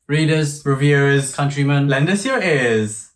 readers, reviewers, countrymen, lend us your ears.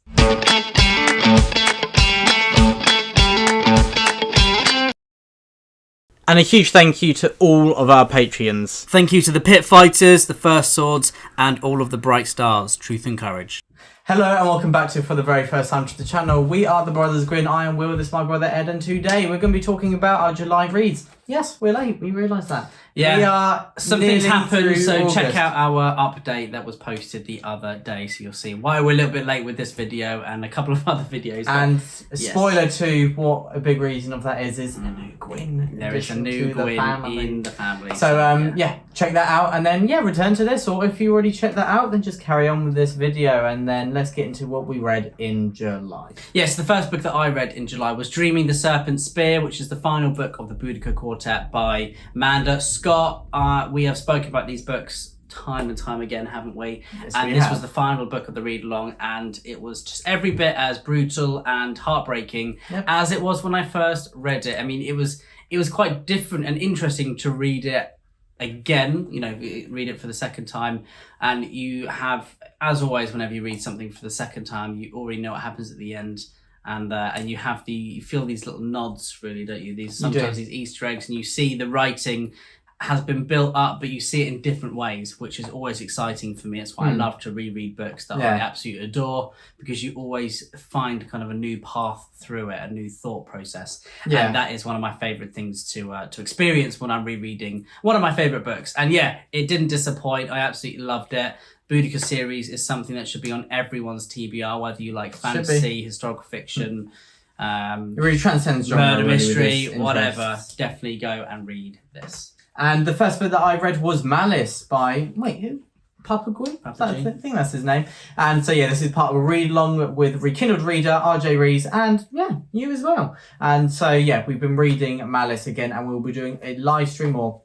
And a huge thank you to all of our Patreons. Thank you to the Pit Fighters, the First Swords, and all of the Bright Stars. Truth and courage. Hello and welcome back for the very first time to the channel. We are the Brothers Grin. I am Will, this is my brother Ed, and today we're going to be talking about our July reads. Yes, we're late, we realise that. Yeah, we are something's happened, so August. check out our update that was posted the other day, so you'll see why we're a little bit late with this video and a couple of other videos. And spoiler too, what a big reason of that is a new Gwyn. There is a new Gwyn in the family. So yeah, check that out and then return to this, or if you already checked that out, then just carry on with this video and then let's get into what we read in July. Yes, the first book that I read in July was Dreaming the Serpent Spear, which is the final book of the Boudica Quartet by Manda Scott. We have spoken about these books time and time again, haven't we? Yes, and this was the final book of the read along, and it was just every bit as brutal and heartbreaking as it was when I first read it. I mean, it was quite different and interesting to read it again, read it for the second time, and you have, as always, whenever you read something for the second time, you already know what happens at the end. And you feel these little nods, really, don't you? These Easter eggs, and you see the writing has been built up, but you see it in different ways, which is always exciting for me. It's why I love to reread books that I absolutely adore, because you always find kind of a new path through it, a new thought process. Yeah. And that is one of my favourite things to experience when I'm rereading one of my favourite books. And it didn't disappoint. I absolutely loved it. Boudica series is something that should be on everyone's TBR, whether you like fantasy, historical fiction, it really transcends genre, murder mystery, whatever. Definitely go and read this. And the first book that I read was Malice by, who? Papa Gwyn? I think that's his name. And so this is part of a read along with Rekindled Reader, RJ Rees, and you as well. And so we've been reading Malice again, and we'll be doing a live stream or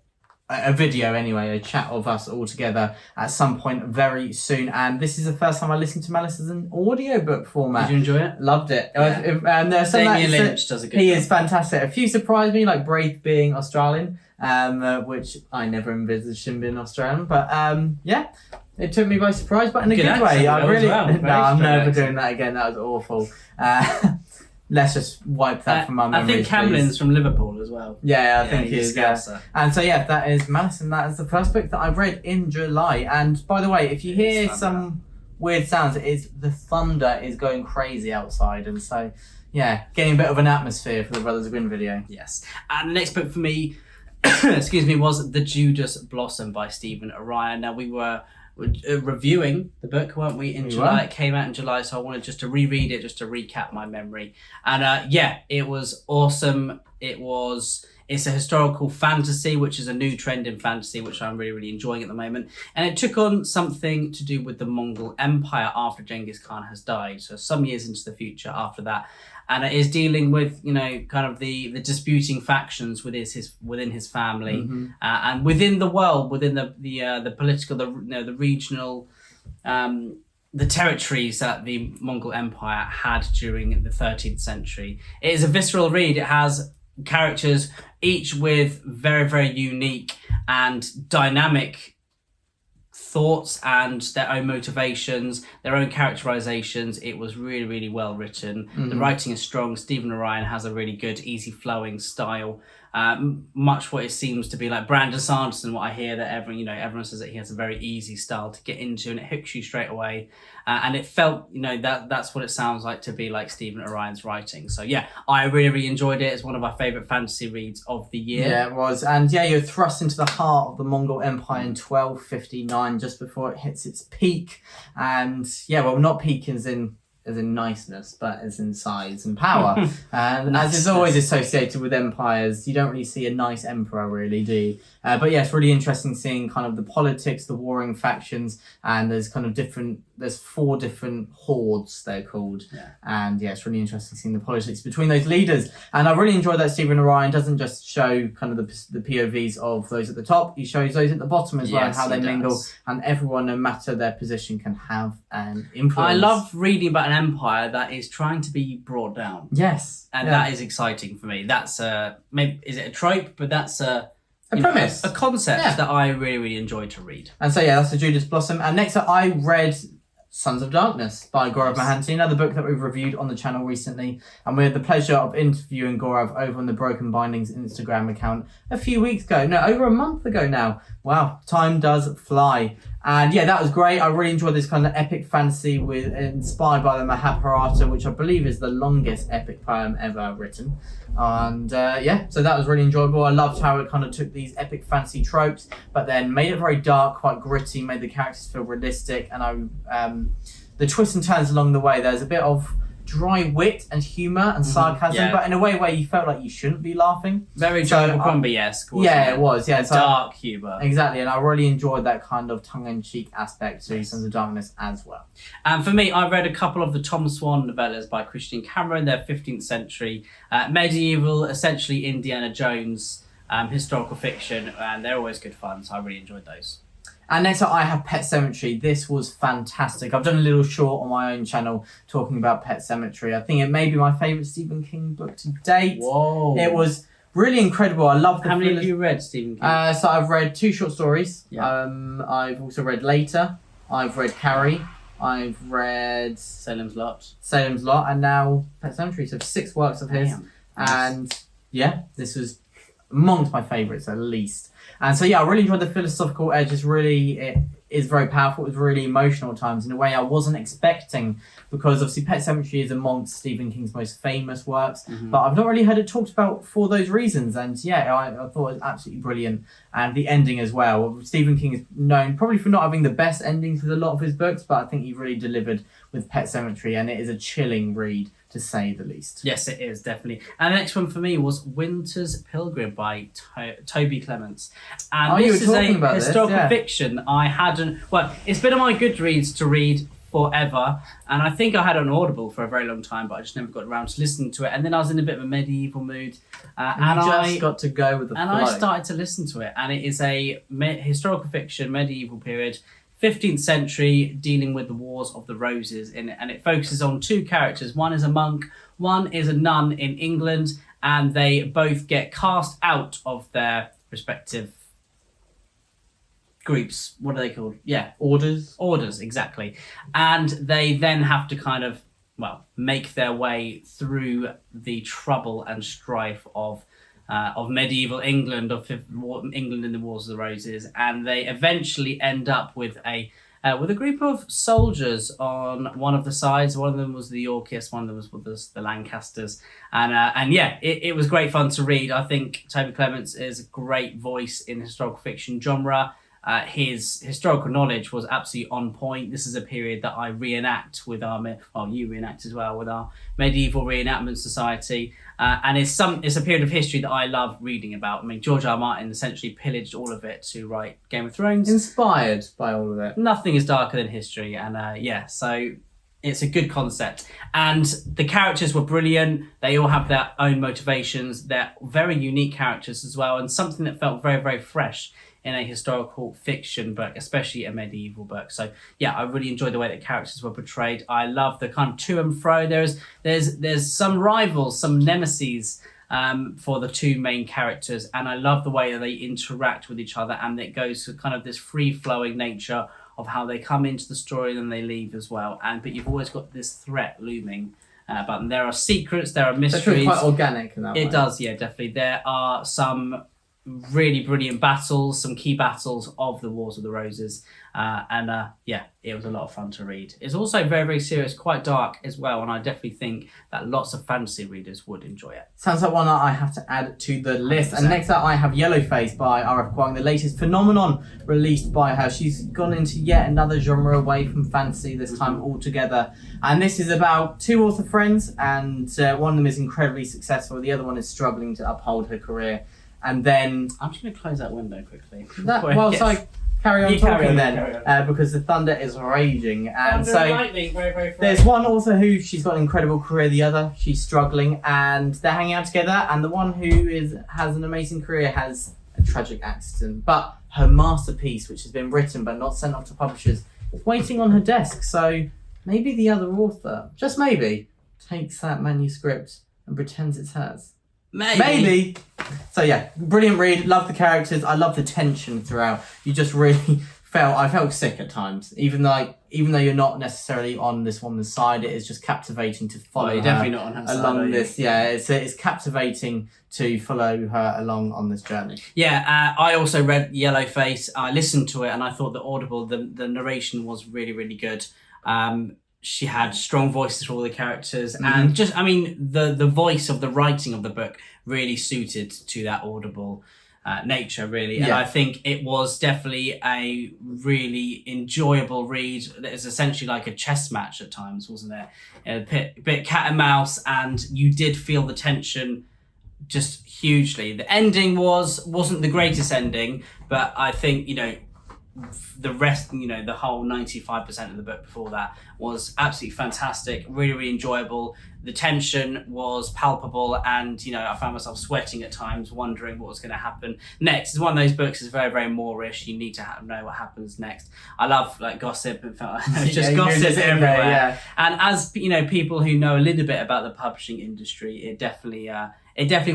a video anyway, a chat of us all together at some point very soon. And this is the first time I listened to Malice as an audiobook format. Did you enjoy it? Loved it. Yeah. And there's Damien Lynch does a good job. He is fantastic. A few surprised me, like Braith being Australian, which I never envisaged him being Australian. But it took me by surprise, but in a good way. I'm never doing that again. That was awful. Let's just wipe that from my memory. I think Camlin's from Liverpool as well. Yeah, I think he is. And so that is Malice, and that is the first book that I read in July. And by the way, if you hear some weird sounds, it is the thunder is going crazy outside, and so getting a bit of an atmosphere for the Brothers Grin video. Yes. And the next book for me, was The Judas Blossom by Stephen Orion. Now we were reviewing the book, weren't we, in July? It came out in July, so I wanted just to reread it, just to recap my memory. And it was awesome. It's a historical fantasy, which is a new trend in fantasy, which I'm really, really enjoying at the moment. And it took on something to do with the Mongol Empire after Genghis Khan has died, so some years into the future after that. And it is dealing with, kind of the disputing factions within his family, and within the world, within the political, the regional, the territories that the Mongol Empire had during the 13th century. It is a visceral read. It has characters, each with very, very unique and dynamic thoughts and their own motivations, their own characterizations. It was really, really well written. The writing is strong. Stephen Orion has a really good, easy flowing style. Much what it seems to be like Brandon Sanderson, what I hear that everyone says that he has a very easy style to get into, and it hooks you straight away. And it felt, that's what it sounds like to be like Stephen Orion's writing. So I really, really enjoyed it. It's one of my favorite fantasy reads of the year. Yeah, it was. And you're thrust into the heart of the Mongol Empire in 1259, just before it hits its peak. And not peak as in niceness, but as in size and power. And as is always associated with empires, you don't really see a nice emperor, really, do you? But it's really interesting seeing kind of the politics, the warring factions, and there's kind of there's 4 different hordes, they're called. And it's really interesting seeing the politics between those leaders. And I really enjoyed that Stephen Orion doesn't just show kind of the POVs of those at the top, he shows those at the bottom as well, and how they mingle, and everyone, no matter their position, can have an influence. I love reading about an empire that is trying to be brought down. Yes. And that is exciting for me. That's maybe, is it a trope? But that's premise. A concept that I really, really enjoyed to read. And so, that's the Judas Blossom. And next up, I read Sons of Darkness by Gaurav Mohanty, another book that we've reviewed on the channel recently. And we had the pleasure of interviewing Gaurav over on the Broken Bindings Instagram account a few weeks ago. No, over a month ago now. Wow, time does fly. And that was great. I really enjoyed this kind of epic fantasy inspired by the Mahabharata, which I believe is the longest epic poem ever written. And so that was really enjoyable. I loved how it kind of took these epic fantasy tropes, but then made it very dark, quite gritty, made the characters feel realistic. And the twists and turns along the way, there's a bit of dry wit and humour and sarcasm, but in a way where you felt like you shouldn't be laughing. Very John Crombie-esque. It was. Yeah, dark humour. Exactly, and I really enjoyed that kind of tongue-in-cheek aspect to Sons of Darkness as well. And for me, I read a couple of the Tom Swan novellas by Christian Cameron. They're 15th century, medieval, essentially Indiana Jones historical fiction, and they're always good fun, so I really enjoyed those. And next up, I have Pet Sematary. This was fantastic. I've done a little short on my own channel talking about Pet Sematary. I think it may be my favourite Stephen King book to date. Whoa. It was really incredible. I love the How many have you read, Stephen King? So I've read 2 short stories. Yeah. I've also read Later. I've read Carrie. I've read Salem's Lot. And now Pet Sematary. So 6 works of his. Damn. And this was amongst my favourites at least. And so I really enjoyed the philosophical edge. It is very powerful. It was really emotional at times in a way I wasn't expecting, because obviously Pet Sematary is amongst Stephen King's most famous works, but I've not really heard it talked about for those reasons. And I thought it was absolutely brilliant. And the ending as well. Stephen King is known probably for not having the best endings with a lot of his books, but I think he really delivered with Pet Sematary, and it is a chilling read, to say the least. Yes, it is, definitely. And the next one for me was Winter's Pilgrim by Toby Clements. And this is a historical fiction I hadn't... Well, it's been on my Goodreads to read forever, and I think I had it on Audible for a very long time, but I just never got around to listening to it. And then I was in a bit of a medieval mood. And I got to go with the flow. And I started to listen to it. And it is a historical fiction, medieval period, 15th century, dealing with the Wars of the Roses in it, and it focuses on 2 characters. One is a monk, one is a nun in England, and they both get cast out of their respective groups. What are they called? Orders, exactly. And they then have to kind of, make their way through the trouble and strife of medieval England, of England in the Wars of the Roses, and they eventually end up with a group of soldiers on one of the sides. One of them was the Yorkists, one of them was the Lancasters, and it was great fun to read. I think Toby Clements is a great voice in the historical fiction genre. His historical knowledge was absolutely on point. This is a period that I reenact with you reenact as well with our medieval reenactment society, and it's a period of history that I love reading about. I mean, George R. R. Martin essentially pillaged all of it to write Game of Thrones. Inspired by all of it. Nothing is darker than history, and so it's a good concept. And the characters were brilliant. They all have their own motivations. They're very unique characters as well, and something that felt very, very fresh in a historical fiction book, especially a medieval book. So I really enjoyed the way that characters were portrayed. I love the kind of to and fro. There's some rivals, some nemeses for the 2 main characters, and I love the way that they interact with each other, and it goes to kind of this free-flowing nature of how they come into the story and then they leave as well. But you've always got this threat looming about them. There are secrets, there are mysteries. It's quite organic in that way. It does, definitely. There are some really brilliant battles, some key battles of the Wars of the Roses, it was a lot of fun to read. It's also very, very serious, quite dark as well, and I definitely think that lots of fantasy readers would enjoy it. Sounds like one that I have to add to the list. 100%. And next up I have Yellowface by R.F. Guang, the latest phenomenon released by her. She's gone into yet another genre away from fantasy, this time altogether, and this is about 2 author friends, and one of them is incredibly successful, the other one is struggling to uphold her career. And then I'm just going to close that window quickly. I carry on talking then, because the thunder is raging. And so lightning, very, very there's one author who she's got an incredible career, the other she's struggling, and they're hanging out together. And the one who has an amazing career has a tragic accident, but her masterpiece, which has been written but not sent off to publishers, is waiting on her desk. So maybe the other author, just maybe, takes that manuscript and pretends it's hers. Maybe. So yeah, brilliant read. Love the characters. I love the tension throughout. You just really I felt sick at times. Even though you're not necessarily on this woman's side, it is just captivating to follow you're her definitely not on her side, along this. Yeah, it's captivating to follow her along on this journey. Yeah, I also read Yellowface. I listened to it and I thought the narration was really, really good. She had strong voices for all the characters, and the voice of the writing of the book really suited to that audible nature, really. And I think it was definitely a really enjoyable read. It was essentially like a chess match at times, wasn't it? A bit cat and mouse, and you did feel the tension just hugely. The ending wasn't the greatest ending, but I think, the rest, the whole 95% of the book before that was absolutely fantastic, really, really enjoyable. The tension was palpable, and I found myself sweating at times, wondering what was going to happen next. It's one of those books that's very, very Moorish. You need to know what happens next. I love gossip, and it's just gossip everywhere. Yeah. And as people who know a little bit about the publishing industry, it definitely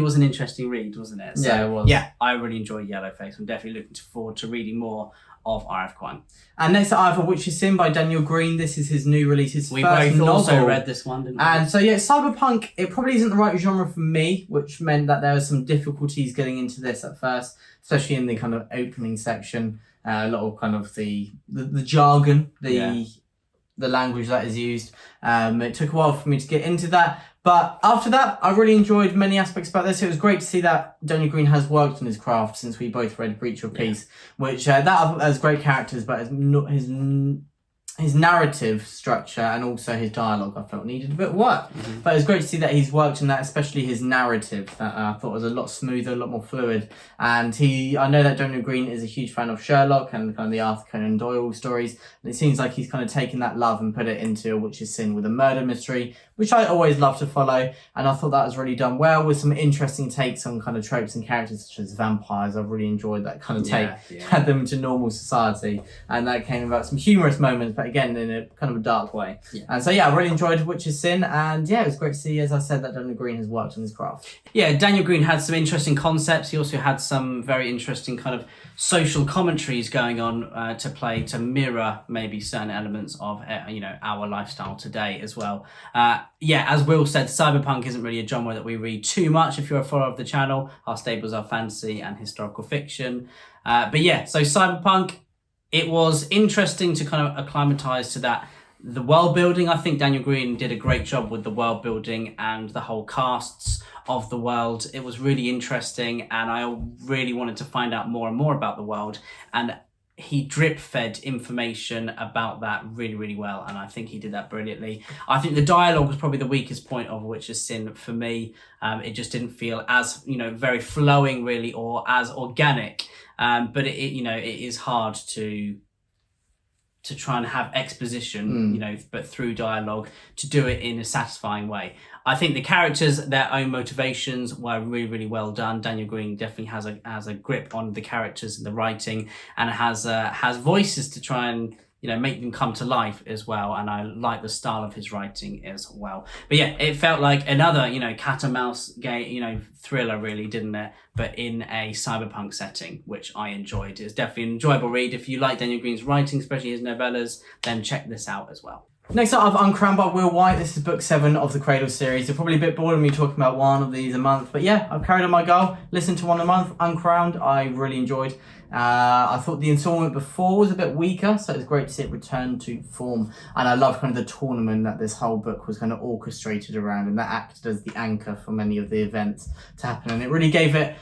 was an interesting read, wasn't it? So, yeah, it was. Yeah, I really enjoyed Yellowface. I'm definitely looking forward to reading more of R.F. Kuang. And next up, A Witch's Sin by Daniel Green. This is his new release, his we first both novel. Also read this one, didn't we? And so cyberpunk, it probably isn't the right genre for me, which meant that there were some difficulties getting into this at first, especially in the kind of opening section. A lot of kind of the jargon, the language that is used. It took a while for me to get into that. But after that, I really enjoyed many aspects about this. It was great to see that Daniel Green has worked on his craft since we both read Breach of Peace, which that has great characters, but his narrative structure and also his dialogue I felt needed a bit of work. Mm-hmm. But it was great to see that he's worked on that, especially his narrative that I thought was a lot smoother, a lot more fluid. And I know that Daniel Green is a huge fan of Sherlock and kind of the Arthur Conan Doyle stories. And it seems like he's kind of taken that love and put it into A Witch's Sin with a murder mystery, which I always love to follow. And I thought that was really done well with some interesting takes on kind of tropes and characters such as vampires. I've really enjoyed that kind of take. Had them into normal society. And that came about some humorous moments, but again, in a kind of a dark way. Yeah. And so, I really enjoyed Witch's Sin. And it was great to see, as I said, that Daniel Green has worked on his craft. Yeah, Daniel Green had some interesting concepts. He also had some very interesting kind of social commentaries going on to mirror maybe certain elements of our lifestyle today as well. As Will said, cyberpunk isn't really a genre that we read too much. If you're a follower of the channel, our staples are fantasy and historical fiction. So cyberpunk, it was interesting to kind of acclimatize to that. The world building, I think Daniel Green did a great job with the world building and the whole casts of the world. It was really interesting, and I really wanted to find out more and more about the world. And he drip-fed information about that really, really well, and I think he did that brilliantly. I think the dialogue was probably the weakest point of Witch's Sin for me. It just didn't feel as very flowing, really, or as organic. But it is hard to try and have exposition, but through dialogue, to do it in a satisfying way. I think the characters, their own motivations were really, really well done. Daniel Green definitely has a grip on the characters and the writing, and has voices to try and make them come to life as well. And I like the style of his writing as well. But it felt like another cat and mouse game thriller, really, didn't it? But in a cyberpunk setting, which I enjoyed. It's definitely an enjoyable read. If you like Daniel Green's writing, especially his novellas, then check this out as well. Next up, I have Uncrowned by Will White. This is book 7 of the Cradle series. You're probably a bit bored of me talking about one of these a month, but I've carried on my goal. Listen to one a month. Uncrowned, I really enjoyed. I thought the installment before was a bit weaker, so it's great to see it return to form. And I love kind of the tournament that this whole book was kind of orchestrated around, and that acted as the anchor for many of the events to happen. And it really gave it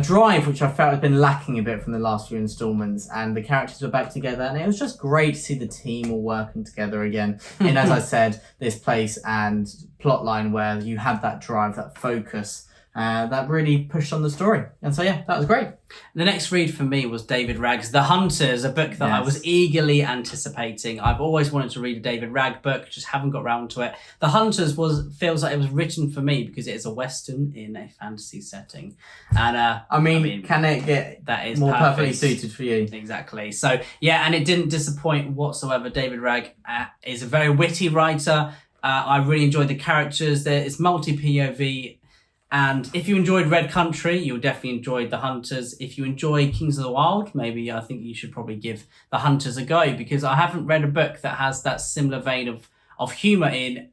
drive, which I felt had been lacking a bit from the last few installments. And the characters were back together, and it was just great to see the team all working together again. And as I said, this place and plotline where you had that drive, that focus, that really pushed on the story. And so that was great. The next read for me was David Ragg's The Hunters, a book that I was eagerly anticipating. I've always wanted to read a David Ragg book, just haven't got around to it. The Hunters feels like it was written for me because it is a Western in a fantasy setting. And can it get that is more perfect. perfectly suited for you? Exactly. So and it didn't disappoint whatsoever. David Ragg is a very witty writer. I really enjoyed the characters. It's multi-POV. And if you enjoyed Red Country, you'll definitely enjoy The Hunters. If you enjoy Kings of the Wild, maybe I think you should probably give The Hunters a go, because I haven't read a book that has that similar vein of humour in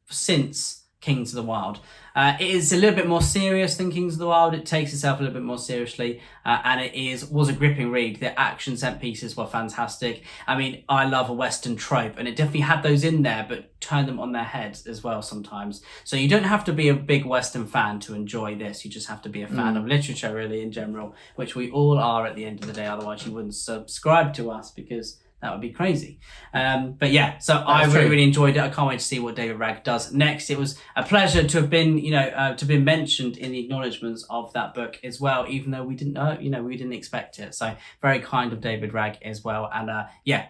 since Kings of the Wild. It is a little bit more serious than Kings of the Wild. It takes itself a little bit more seriously, and it was a gripping read. The action set pieces were fantastic. I mean, I love a Western trope, and it definitely had those in there, but turned them on their heads as well sometimes. So you don't have to be a big Western fan to enjoy this. You just have to be a fan of literature, really, in general, which we all are at the end of the day. Otherwise, you wouldn't subscribe to us, because that would be crazy. But yeah, so I really enjoyed it. I can't wait to see what David Ragg does next. It was a pleasure to have been, to be mentioned in the acknowledgements of that book as well, even though we didn't know, we didn't expect it. So very kind of David Ragg as well. And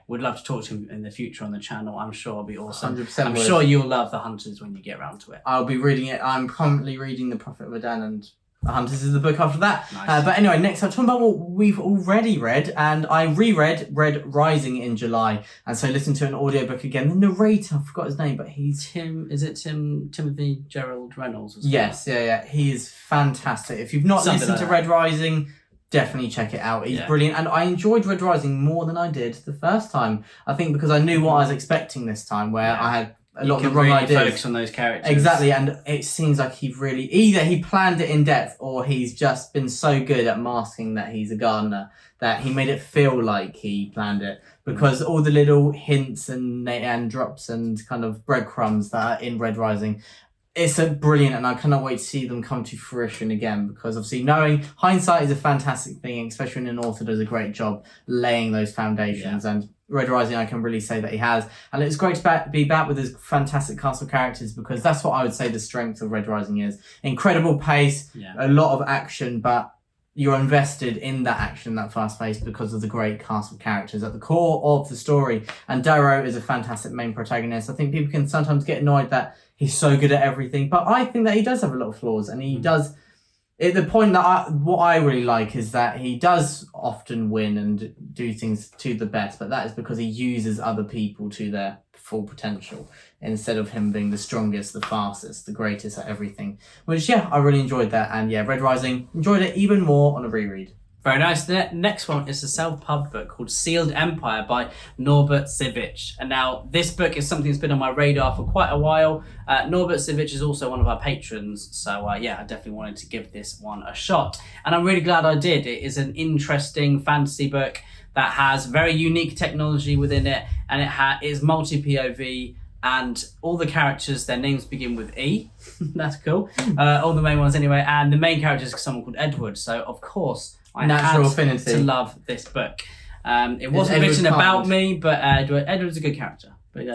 we'd love to talk to him in the future on the channel. I'm sure it'll be awesome. 100% I'm sure you'll love The Hunters when you get around to it. I'll be reading it. I'm currently reading The Prophet of Adan, and The Hunters is the book after that. Nice. But anyway, next I'm talking about what we've already read, and I reread Red Rising in July, and so listened to an audiobook again. The narrator, I forgot his name, but he's Timothy Gerald Reynolds? Yes, yeah. He is fantastic. If you've not listened to Red Rising, definitely check it out. He's brilliant, and I enjoyed Red Rising more than I did the first time. I think because I knew what I was expecting this time, where I had a lot of the wrong ideas. Focus on those characters. Exactly, and it seems like he really either he planned it in depth, or he's just been so good at masking that he's a gardener that he made it feel like he planned it, because all the little hints and drops and kind of breadcrumbs that are in Red Rising, it's brilliant, and I cannot wait to see them come to fruition again, because obviously knowing hindsight is a fantastic thing, especially when an author does a great job laying those foundations. And Red Rising, I can really say that he has. And it's great to be back with his fantastic cast of characters, because that's what I would say the strength of Red Rising is. Incredible pace, a lot of action, but you're invested in that action, that fast pace, because of the great cast of characters at the core of the story. And Darrow is a fantastic main protagonist. I think people can sometimes get annoyed that he's so good at everything, but I think that he does have a lot of flaws, and he does. The point that what I really like is that he does often win and do things to the best, but that is because he uses other people to their full potential, instead of him being the strongest, the fastest, the greatest at everything. Which, I really enjoyed that. And Red Rising, enjoyed it even more on a reread. Very nice. The next one is a self-pub book called Sealed Empire by Norbert Sivic. And now this book is something that's been on my radar for quite a while. Norbert Sivic is also one of our patrons. So I definitely wanted to give this one a shot. And I'm really glad I did. It is an interesting fantasy book that has very unique technology within it. And it is multi-POV. And all the characters, their names begin with E. That's cool. All the main ones anyway. And the main character is someone called Edward. So, of course, I Natural had affinity. to love this book. It wasn't written about me, but Edward's a good character. But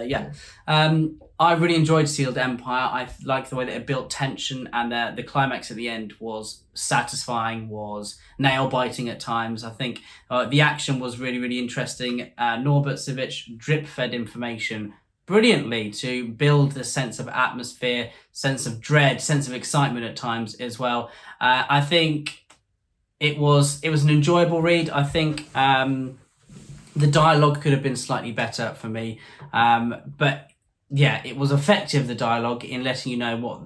I really enjoyed Sealed Empire. I liked the way that it built tension, and the climax at the end was satisfying, was nail-biting at times. I think the action was really, really interesting. Norbert Sivic drip-fed information brilliantly to build the sense of atmosphere, sense of dread, sense of excitement at times as well. I think it was an enjoyable read. I think the dialogue could have been slightly better for me, but it was effective, the dialogue, in letting you know what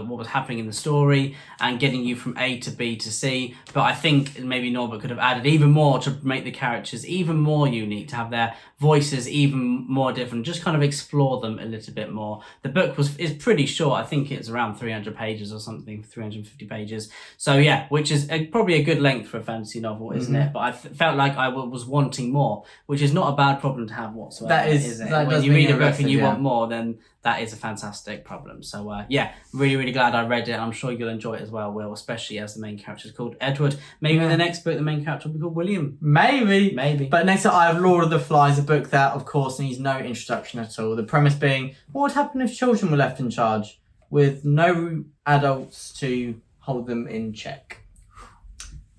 was happening in the story and getting you from A to B to C. But I think maybe Norbert could have added even more to make the characters even more unique, to have their voices even more different, just kind of explore them a little bit more. The book is pretty short. I think it's around 300 pages or something, 350 pages. So which is probably a good length for a fantasy novel, isn't it? But I felt like I was wanting more, which is not a bad problem to have whatsoever. That is it? That when you read a book and you want more, then that is a fantastic problem. So really, really glad I read it. I'm sure you'll enjoy it as well, Will, especially as the main character is called Edward. Maybe in the next book the main character will be called William. Maybe. But next up I have Lord of the Flies, a book that of course needs no introduction at all. The premise being, what would happen if children were left in charge with no adults to hold them in check?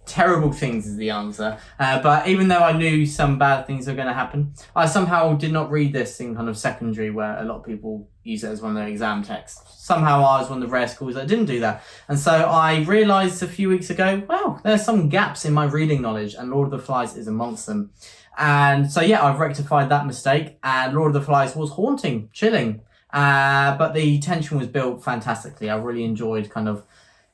Terrible things is the answer. But even though I knew some bad things were going to happen, I somehow did not read this in kind of secondary, where a lot of people use it as one of their exam texts. Somehow I was one of the rare schools that didn't do that. And so I realised a few weeks ago, wow, there's some gaps in my reading knowledge, and Lord of the Flies is amongst them. And so I've rectified that mistake, and Lord of the Flies was haunting, chilling. But the tension was built fantastically. I really enjoyed kind of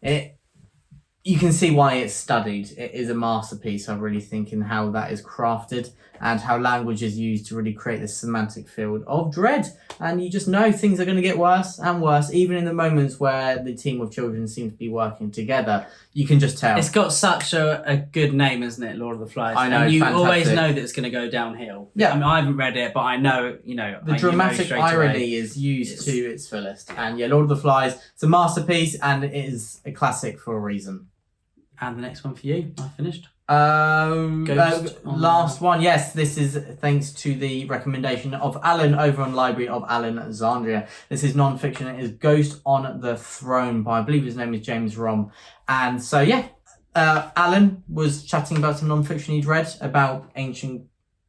you can see why it's studied. It is a masterpiece, I really think, in how that is crafted and how language is used to really create this semantic field of dread. And you just know things are going to get worse and worse, even in the moments where the team of children seem to be working together. You can just tell. It's got such a good name, isn't it, Lord of the Flies? I know, and you fantastic. always know that it's going to go downhill. Yeah. I mean, I haven't read it, but I know, the dramatic irony is used to its fullest. And Lord of the Flies, it's a masterpiece and it is a classic for a reason. And the next one for you, I finished. Last one, yes, this is thanks to the recommendation of Alan over on Library of Alexandria. This is non-fiction. It is Ghost on the Throne by, I believe his name is James Rom. And so, Alan was chatting about some non-fiction he'd read about ancient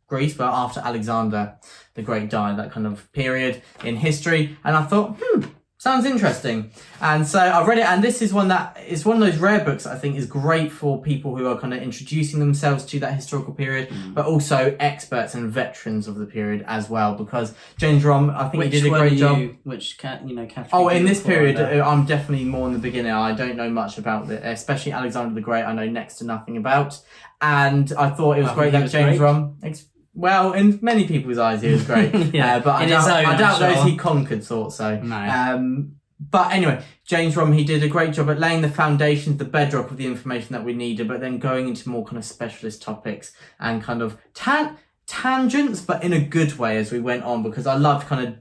Greece, but after Alexander the Great died, that kind of period in history. And I thought, sounds interesting. And so I read it, and this is one that is one of those rare books that I think is great for people who are kind of introducing themselves to that historical period, but also experts and veterans of the period as well, because James Rom, I think he did a great job. Which category? Oh, in this period, I'm definitely more in the beginner. I don't know much about it, especially Alexander the Great. I know next to nothing about. And I thought it was great that James Rom... Well, in many people's eyes, he was great. But I doubt those he conquered thought so. No. But anyway, James Rom, he did a great job at laying the foundations, the bedrock of the information that we needed, but then going into more kind of specialist topics and kind of tangents, but in a good way as we went on, because I loved kind of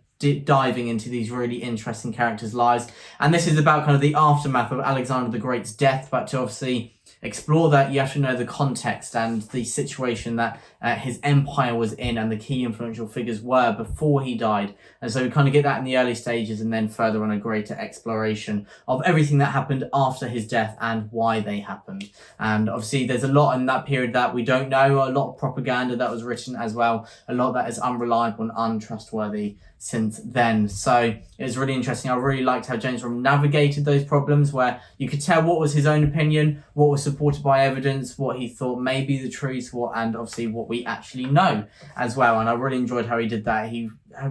diving into these really interesting characters' lives. And this is about kind of the aftermath of Alexander the Great's death, but to obviously explore that, you have to know the context and the situation that his empire was in and the key influential figures were before he died. And so we kind of get that in the early stages, and then further on a greater exploration of everything that happened after his death and why they happened. And obviously there's a lot in that period that we don't know, a lot of propaganda that was written as well, a lot that is unreliable and untrustworthy since then. So it was really interesting. I really liked how James Rom navigated those problems, where you could tell what was his own opinion, what was supported by evidence, what he thought may be the truth, and obviously what we actually know as well. And I really enjoyed how he did that. He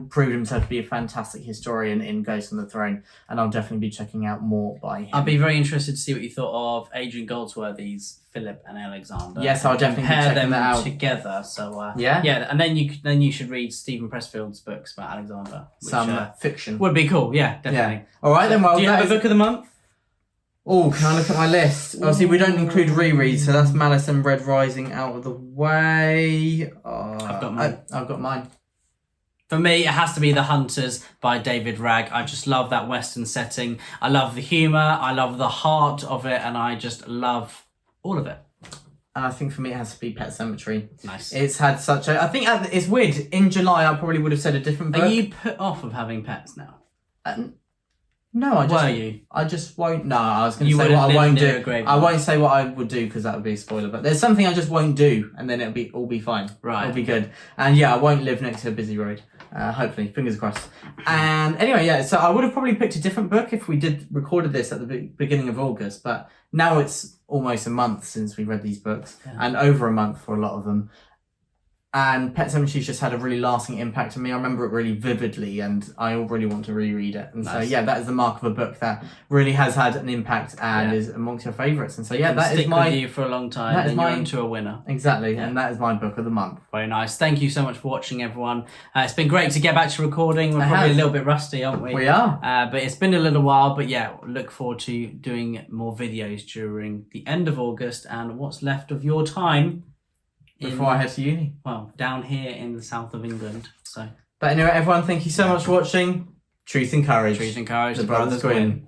proved himself to be a fantastic historian in Ghost on the Throne, and I'll definitely be checking out more by him. I'd be very interested to see what you thought of Adrian Goldsworthy's Philip and Alexander. Yes, I'll definitely be checking them that out together. So and then you should read Stephen Pressfield's books about Alexander. Which, some fiction would be cool. Yeah, definitely. Yeah. All right, then. Well, do you have a book of the month? Oh, can I look at my list? Obviously, we don't include rereads, so that's Malice and Red Rising out of the way. I've got mine. I've got mine. For me, it has to be The Hunters by David Ragg. I just love that Western setting. I love the humour. I love the heart of it, and I just love all of it. And I think for me, it has to be Pet Sematary. Nice. It's had such a... I think it's weird. In July, I probably would have said a different book. Are you put off of having pets now? No, Were you? I just won't. No, I was going to say what I won't do. I won't say what I would do because that would be a spoiler. But there's something I just won't do, and then it'll all be fine. Right. It'll be good. And I won't live next to a busy road. Hopefully, fingers crossed. And anyway, so I would have probably picked a different book if we recorded this at the beginning of August. But now it's almost a month since we read these books, and over a month for a lot of them. And Pet Sematary just had a really lasting impact on me. I remember it really vividly, and I really want to reread it. And so, that is the mark of a book that really has had an impact and is amongst your favourites. And so, that is my... with you for a long time, then you're into a winner. Exactly, and that is my book of the month. Very nice. Thank you so much for watching, everyone. It's been great to get back to recording. We're probably a little bit rusty, aren't we? We are. But it's been a little while. But look forward to doing more videos during the end of August and what's left of your time. Before I head to uni. Well, down here in the south of England. So. But anyway, everyone, thank you so much for watching. Truth and courage. Truth and courage. The brothers win.